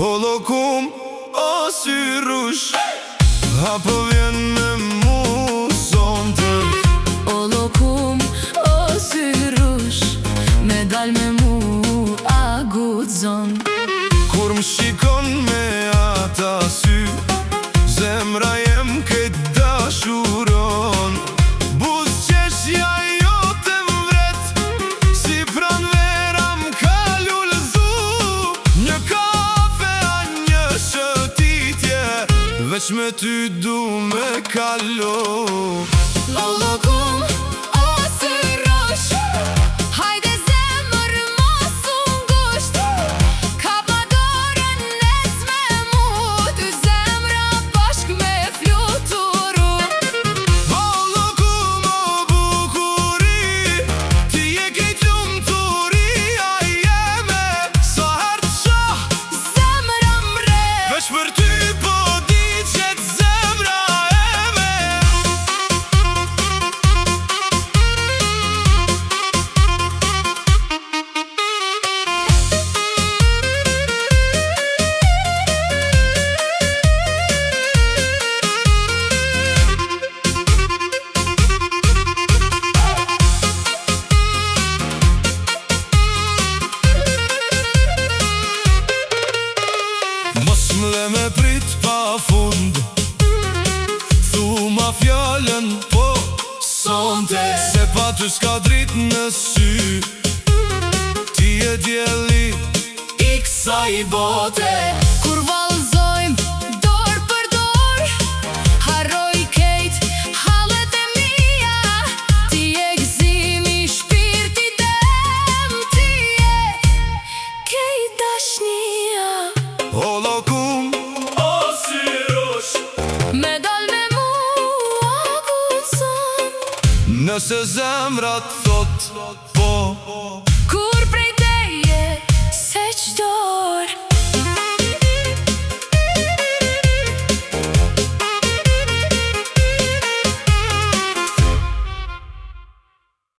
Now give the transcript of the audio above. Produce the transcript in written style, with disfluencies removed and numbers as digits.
O lokum, o sy rush, apo vjen me mu sonte. O lokum, o sy rush, me dal me mu a guxon. Kur më shikon me ata sy, zemra jem këtë dashuron. Buz qeshja jote m'vret, si pran vera m'ka lullëzu. Një kafe a një shëtitje, veç me ty du me kalu. O lokum, o sy rush, hajde zemër mos u ngusht. Ka pa dorën nes me mu, ty zemra bashk me fluturu. O lokum, o bukuri, ti je kejt lumëturia jeme. Sa her të shah, Zemra mre, veç për ty po di qet zemra eme. Mos m'le me prit pa fund, thu ma fjallën po sonte. Se pa ty s'ka drit në sy, ti e djeli i kësaj bote. kur vallëzojmë dorë për dorë, harroj kejt hallet e mia. Ti je gëzimi shpirti dem, ti je kejt dashnia. O lokum, o sy rush, Me dal me mu a guxon. nëse zemra t'thot po, Kur